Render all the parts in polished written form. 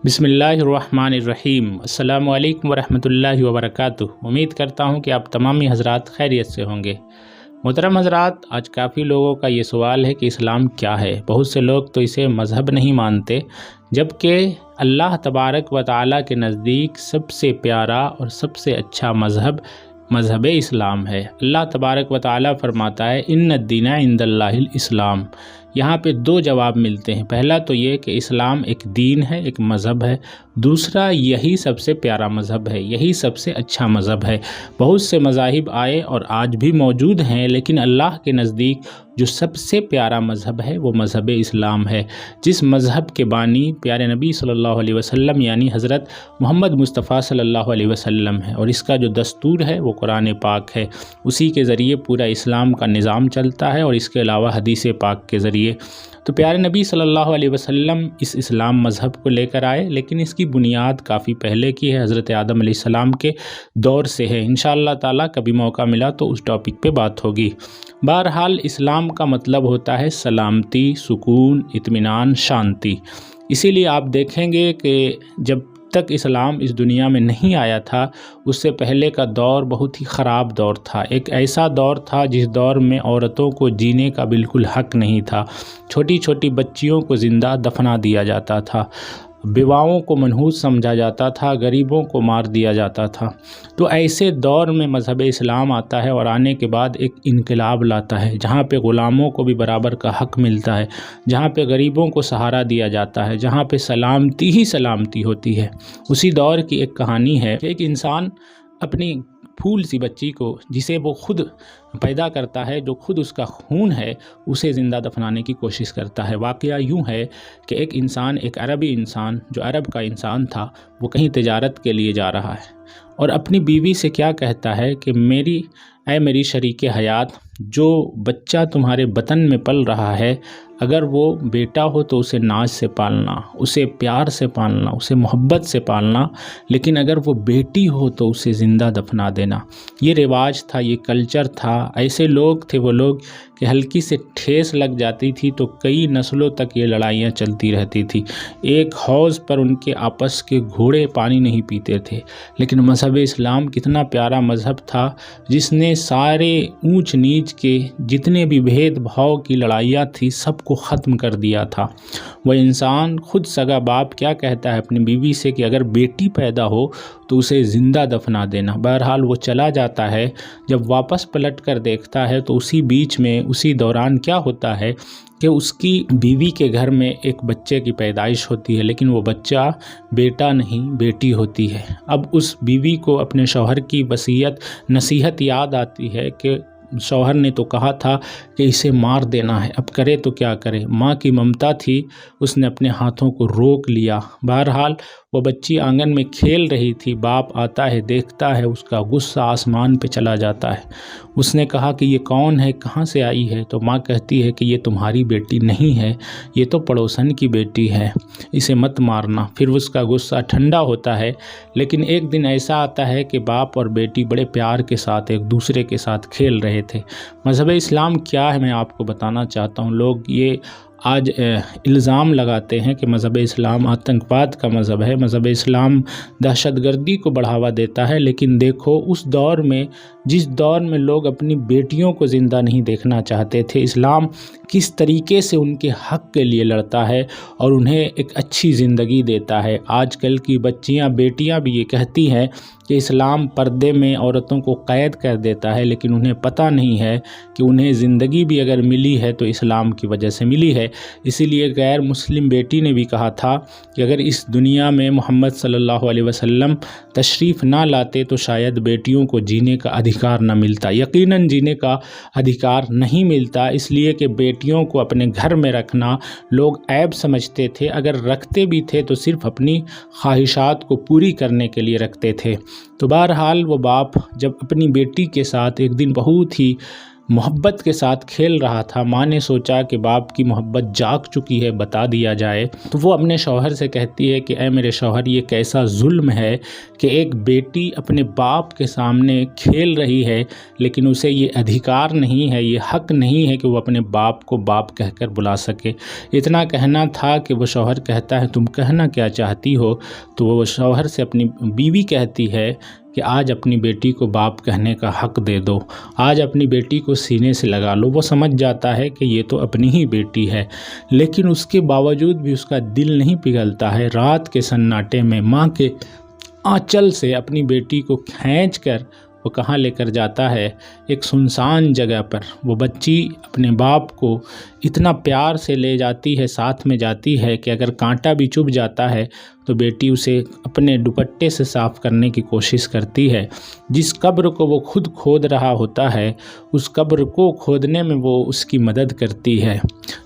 بسم اللہ الرحمن الرحیم۔ السلام علیکم ورحمۃ اللہ وبرکاتہ۔ امید کرتا ہوں کہ آپ تمامی حضرات خیریت سے ہوں گے۔ محترم حضرات، آج کافی لوگوں کا یہ سوال ہے کہ اسلام کیا ہے۔ بہت سے لوگ تو اسے مذہب نہیں مانتے، جبکہ اللہ تبارک و تعالیٰ کے نزدیک سب سے پیارا اور سب سے اچھا مذہب اسلام ہے۔ اللہ تبارک و تعالیٰ فرماتا ہے ان الدین عند اللہ الاسلام۔ یہاں پہ دو جواب ملتے ہیں۔ پہلا تو یہ کہ اسلام ایک دین ہے، ایک مذہب ہے۔ دوسرا، یہی سب سے پیارا مذہب ہے، یہی سب سے اچھا مذہب ہے۔ بہت سے مذاہب آئے اور آج بھی موجود ہیں، لیکن اللہ کے نزدیک جو سب سے پیارا مذہب ہے وہ مذہب اسلام ہے، جس مذہب کے بانی پیارے نبی صلی اللہ علیہ وسلم یعنی حضرت محمد مصطفیٰ صلی اللہ علیہ وسلم ہے، اور اس کا جو دستور ہے وہ قرآن پاک ہے۔ اسی کے ذریعے پورا اسلام کا نظام چلتا ہے، اور اس کے علاوہ حدیث پاک کے ذریعے۔ تو پیارے نبی صلی اللہ علیہ وسلم اس اسلام مذہب کو لے کر آئے، لیکن اس کی بنیاد کافی پہلے کی ہے، حضرت آدم علیہ السلام کے دور سے ہے۔ انشاءاللہ تعالیٰ کبھی موقع ملا تو اس ٹاپک پہ بات ہوگی۔ بہرحال اسلام کا مطلب ہوتا ہے سلامتی، سکون، اطمینان، شانتی۔ اسی لیے آپ دیکھیں گے کہ جب تک اسلام اس دنیا میں نہیں آیا تھا، اس سے پہلے کا دور بہت ہی خراب دور تھا۔ ایک ایسا دور تھا جس دور میں عورتوں کو جینے کا بالکل حق نہیں تھا، چھوٹی چھوٹی بچیوں کو زندہ دفنا دیا جاتا تھا، بیواؤں کو منحوس سمجھا جاتا تھا، غریبوں کو مار دیا جاتا تھا۔ تو ایسے دور میں مذہب اسلام آتا ہے، اور آنے کے بعد ایک انقلاب لاتا ہے، جہاں پہ غلاموں کو بھی برابر کا حق ملتا ہے، جہاں پہ غریبوں کو سہارا دیا جاتا ہے، جہاں پہ سلامتی ہی سلامتی ہوتی ہے۔ اسی دور کی ایک کہانی ہے کہ ایک انسان اپنی پھول سی بچی کو، جسے وہ خود پیدا کرتا ہے، جو خود اس کا خون ہے، اسے زندہ دفنانے کی کوشش کرتا ہے۔ واقعہ یوں ہے کہ ایک عربی انسان جو عرب کا انسان تھا، وہ کہیں تجارت کے لیے جا رہا ہے، اور اپنی بیوی سے کیا کہتا ہے کہ اے میری شریک حیات، جو بچہ تمہارے بطن میں پل رہا ہے، اگر وہ بیٹا ہو تو اسے ناز سے پالنا، اسے پیار سے پالنا، اسے محبت سے پالنا، لیکن اگر وہ بیٹی ہو تو اسے زندہ دفنا دینا۔ یہ رواج تھا، یہ کلچر تھا۔ ایسے لوگ تھے وہ لوگ کہ ہلکی سے ٹھیس لگ جاتی تھی تو کئی نسلوں تک یہ لڑائیاں چلتی رہتی تھی۔ ایک حوض پر ان کے آپس کے گھوڑے پانی نہیں پیتے تھے، لیکن مذہب اسلام کتنا پیارا مذہب تھا، جس نے سارے اونچ نیچ کے جتنے بھی بھید بھاؤ کی لڑائیاں تھی سب کو ختم کر دیا تھا۔ وہ انسان خود سگا باپ کیا کہتا ہے اپنی بیوی سے کہ اگر بیٹی پیدا ہو تو اسے زندہ دفنا دینا۔ بہرحال وہ چلا جاتا ہے، جب واپس پلٹ کر دیکھتا ہے تو اسی بیچ میں، اسی دوران کیا ہوتا ہے کہ اس کی بیوی کے گھر میں ایک بچے کی پیدائش ہوتی ہے، لیکن وہ بچہ بیٹا نہیں بیٹی ہوتی ہے۔ اب اس بیوی کو اپنے شوہر کی نصیحت یاد آتی ہے کہ شوہر نے تو کہا تھا کہ اسے مار دینا ہے، اب کرے تو کیا کرے۔ ماں کی ممتا تھی، اس نے اپنے ہاتھوں کو روک لیا۔ بہرحال وہ بچی آنگن میں کھیل رہی تھی، باپ آتا ہے، دیکھتا ہے، اس کا غصہ آسمان پہ چلا جاتا ہے۔ اس نے کہا کہ یہ کون ہے، کہاں سے آئی ہے؟ تو ماں کہتی ہے کہ یہ تمہاری بیٹی نہیں ہے، یہ تو پڑوسن کی بیٹی ہے، اسے مت مارنا۔ پھر اس کا غصہ ٹھنڈا ہوتا ہے، لیکن ایک دن ایسا آتا ہے کہ باپ اور بیٹی بڑے پیار کے ساتھ ایک دوسرے کے ساتھ کھیل رہے تھے۔ مذہب اسلام کیا ہے میں آپ کو بتانا چاہتا ہوں۔ لوگ یہ آج الزام لگاتے ہیں کہ مذہب اسلام آتنکواد کا مذہب ہے، مذہب اسلام دہشت گردی کو بڑھاوا دیتا ہے، لیکن دیکھو اس دور میں، جس دور میں لوگ اپنی بیٹیوں کو زندہ نہیں دیکھنا چاہتے تھے، اسلام کس طریقے سے ان کے حق کے لیے لڑتا ہے اور انہیں ایک اچھی زندگی دیتا ہے۔ آج کل کی بچیاں، بیٹیاں بھی یہ کہتی ہیں کہ اسلام پردے میں عورتوں کو قید کر دیتا ہے، لیکن انہیں پتہ نہیں ہے کہ انہیں زندگی بھی اگر ملی ہے تو اسلام کی وجہ سے ملی ہے۔ اسی لیے غیر مسلم بیٹی نے بھی کہا تھا کہ اگر اس دنیا میں محمد صلی اللہ علیہ وسلم تشریف نہ لاتے تو شاید بیٹیوں کو جینے کا ادھیکار نہ ملتا، یقیناً جینے کا ادھیکار نہیں ملتا، اس لیے کہ بیٹیوں کو اپنے گھر میں رکھنا لوگ عیب سمجھتے تھے، اگر رکھتے بھی تھے تو صرف اپنی خواہشات کو پوری کرنے کے لیے رکھتے تھے۔ تو بہرحال وہ باپ جب اپنی بیٹی کے ساتھ ایک دن بہت ہی محبت کے ساتھ کھیل رہا تھا۔ ماں نے سوچا کہ باپ کی محبت جاگ چکی ہے، بتا دیا جائے، تو وہ اپنے شوہر سے کہتی ہے کہ اے میرے شوہر، یہ کیسا ظلم ہے کہ ایک بیٹی اپنے باپ کے سامنے کھیل رہی ہے، لیکن اسے یہ ادھیکار نہیں ہے، یہ حق نہیں ہے کہ وہ اپنے باپ کو باپ کہہ کر بلا سکے۔ اتنا کہنا تھا کہ وہ شوہر کہتا ہے تم کہنا کیا چاہتی ہو؟ تو وہ شوہر سے اپنی بیوی کہتی ہے کہ آج اپنی بیٹی کو باپ کہنے کا حق دے دو، آج اپنی بیٹی کو سینے سے لگا لو۔ وہ سمجھ جاتا ہے کہ یہ تو اپنی ہی بیٹی ہے، لیکن اس کے باوجود بھی اس کا دل نہیں پگھلتا ہے۔ رات کے سناٹے میں ماں کے آنچل سے اپنی بیٹی کو کھینچ کر وہ کہاں لے کر جاتا ہے؟ ایک سنسان جگہ پر۔ وہ بچی اپنے باپ کو اتنا پیار سے لے جاتی ہے، ساتھ میں جاتی ہے کہ اگر کانٹا بھی چبھ جاتا ہے تو بیٹی اسے اپنے دوپٹے سے صاف کرنے کی کوشش کرتی ہے۔ جس قبر کو وہ خود کھود رہا ہوتا ہے، اس قبر کو کھودنے میں وہ اس کی مدد کرتی ہے۔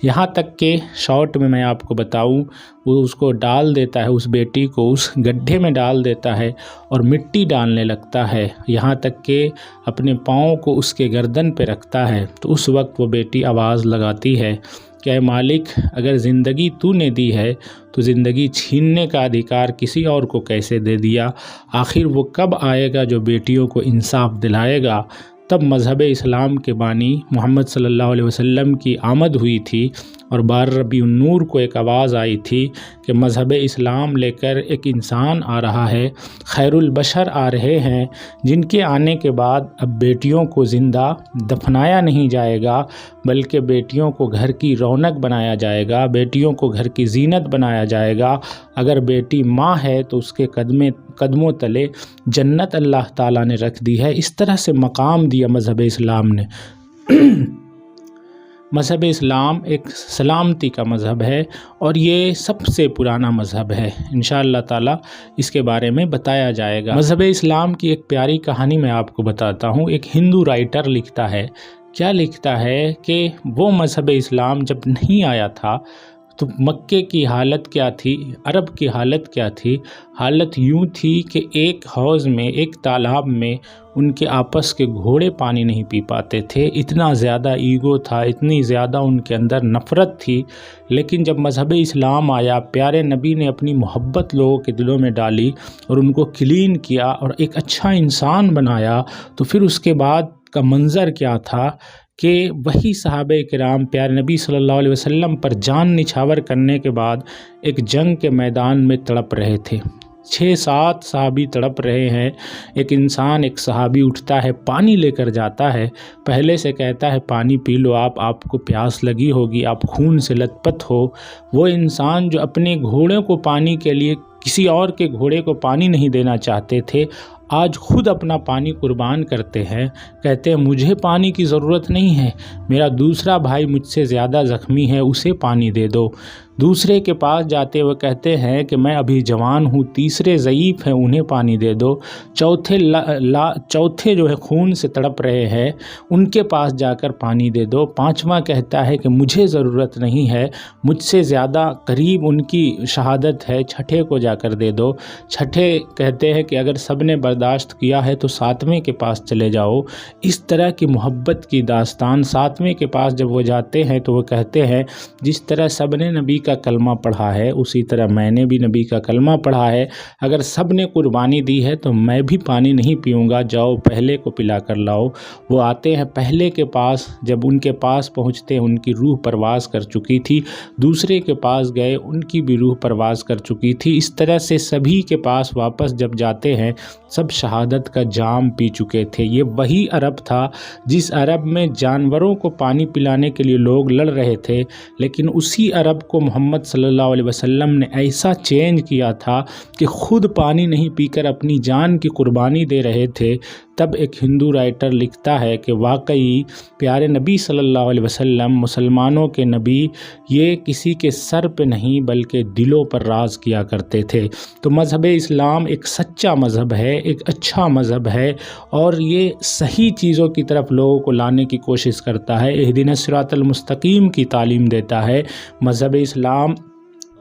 یہاں تک کہ شارٹ میں میں آپ کو بتاؤں، وہ اس کو ڈال دیتا ہے، اس بیٹی کو اس گڈھے میں ڈال دیتا ہے اور مٹی ڈالنے لگتا ہے، یہاں تک کہ اپنے پاؤں کو اس کے گردن پہ رکھتا ہے۔ تو اس وقت وہ بیٹی آواز لگاتی ہے کہ اے مالک، اگر زندگی تو نے دی ہے تو زندگی چھیننے کا ادھیکار کسی اور کو کیسے دے دیا؟ آخر وہ کب آئے گا جو بیٹیوں کو انصاف دلائے گا؟ تب مذہب اسلام کے بانی محمد صلی اللہ علیہ وسلم کی آمد ہوئی تھی، اور 12 ربیع النور کو ایک آواز آئی تھی کہ مذہب اسلام لے کر ایک انسان آ رہا ہے، خیر البشر آ رہے ہیں، جن کے آنے کے بعد اب بیٹیوں کو زندہ دفنایا نہیں جائے گا، بلکہ بیٹیوں کو گھر کی رونق بنایا جائے گا، بیٹیوں کو گھر کی زینت بنایا جائے گا۔ اگر بیٹی ماں ہے تو اس کے قدموں تلے جنت اللہ تعالیٰ نے رکھ دی ہے۔ اس طرح سے مقام دیا مذہب اسلام نے۔ مذہب اسلام ایک سلامتی کا مذہب ہے، اور یہ سب سے پرانا مذہب ہے۔ انشاءاللہ تعالیٰ اس کے بارے میں بتایا جائے گا۔ مذہب اسلام کی ایک پیاری کہانی میں آپ کو بتاتا ہوں۔ ایک ہندو رائٹر لکھتا ہے، کیا لکھتا ہے کہ وہ مذہب اسلام جب نہیں آیا تھا تو مکے کی حالت کیا تھی، عرب کی حالت کیا تھی؟ حالت یوں تھی کہ ایک حوض میں، ایک تالاب میں ان کے آپس کے گھوڑے پانی نہیں پی پاتے تھے۔ اتنا زیادہ ایگو تھا، اتنی زیادہ ان کے اندر نفرت تھی۔ لیکن جب مذہب اسلام آیا، پیارے نبی نے اپنی محبت لوگوں کے دلوں میں ڈالی اور ان کو کلین کیا اور ایک اچھا انسان بنایا، تو پھر اس کے بعد کا منظر کیا تھا کہ وہی صحابہ کرام پیارے نبی صلی اللہ علیہ وسلم پر جان نچھاور کرنے کے بعد ایک جنگ کے میدان میں تڑپ رہے تھے۔ 6-7 صحابی تڑپ رہے ہیں۔ ایک انسان، ایک صحابی اٹھتا ہے، پانی لے کر جاتا ہے، پہلے سے کہتا ہے پانی پی لو، آپ کو پیاس لگی ہوگی، آپ خون سے لت پت ہو۔ وہ انسان جو اپنے گھوڑے کو پانی کے لیے کسی اور کے گھوڑے کو پانی نہیں دینا چاہتے تھے، آج خود اپنا پانی قربان کرتے ہیں، کہتے ہیں مجھے پانی کی ضرورت نہیں ہے، میرا دوسرا بھائی مجھ سے زیادہ زخمی ہے، اسے پانی دے دو۔ دوسرے کے پاس جاتے ہوئے کہتے ہیں کہ میں ابھی جوان ہوں، تیسرے ضعیف ہیں، انہیں پانی دے دو۔ چوتھے جو ہے خون سے تڑپ رہے ہیں، ان کے پاس جا کر پانی دے دو۔ پانچواں کہتا ہے کہ مجھے ضرورت نہیں ہے، مجھ سے زیادہ قریب ان کی شہادت ہے، چھٹے کو جا کر دے دو۔ چھٹے کہتے ہیں کہ اگر سب نے برداشت کیا ہے تو ساتویں کے پاس چلے جاؤ۔ اس طرح کی محبت کی داستان۔ ساتویں کے پاس جب وہ جاتے ہیں تو وہ کہتے ہیں جس طرح سب نے نبی کا کلمہ پڑھا ہے اسی طرح میں نے بھی نبی کا کلمہ پڑھا ہے، اگر سب نے قربانی دی ہے تو میں بھی پانی نہیں پیوں گا، جاؤ پہلے کو پلا کر لاؤ۔ وہ آتے ہیں پہلے کے پاس، جب ان کے پاس پہنچتے ہیں ان کی روح پرواز کر چکی تھی، دوسرے کے پاس گئے ان کی بھی روح پرواز کر چکی تھی۔ اس طرح سے سبھی کے پاس واپس جب جاتے ہیں سب شہادت کا جام پی چکے تھے۔ یہ وہی عرب تھا جس عرب میں جانوروں کو پانی پلانے کے لیے لوگ لڑ رہے تھے، لیکن اسی عرب کو محمد صلی اللہ علیہ وسلم نے ایسا چینج کیا تھا کہ خود پانی نہیں پی کر اپنی جان کی قربانی دے رہے تھے۔ تب ایک ہندو رائٹر لکھتا ہے کہ واقعی پیارے نبی صلی اللہ علیہ وسلم، مسلمانوں کے نبی، یہ کسی کے سر پہ نہیں بلکہ دلوں پر راز کیا کرتے تھے۔ تو مذہب اسلام ایک سچا مذہب ہے، ایک اچھا مذہب ہے، اور یہ صحیح چیزوں کی طرف لوگوں کو لانے کی کوشش کرتا ہے، اہدنا الصراط المستقیم کی تعلیم دیتا ہے۔ مذہب اسلام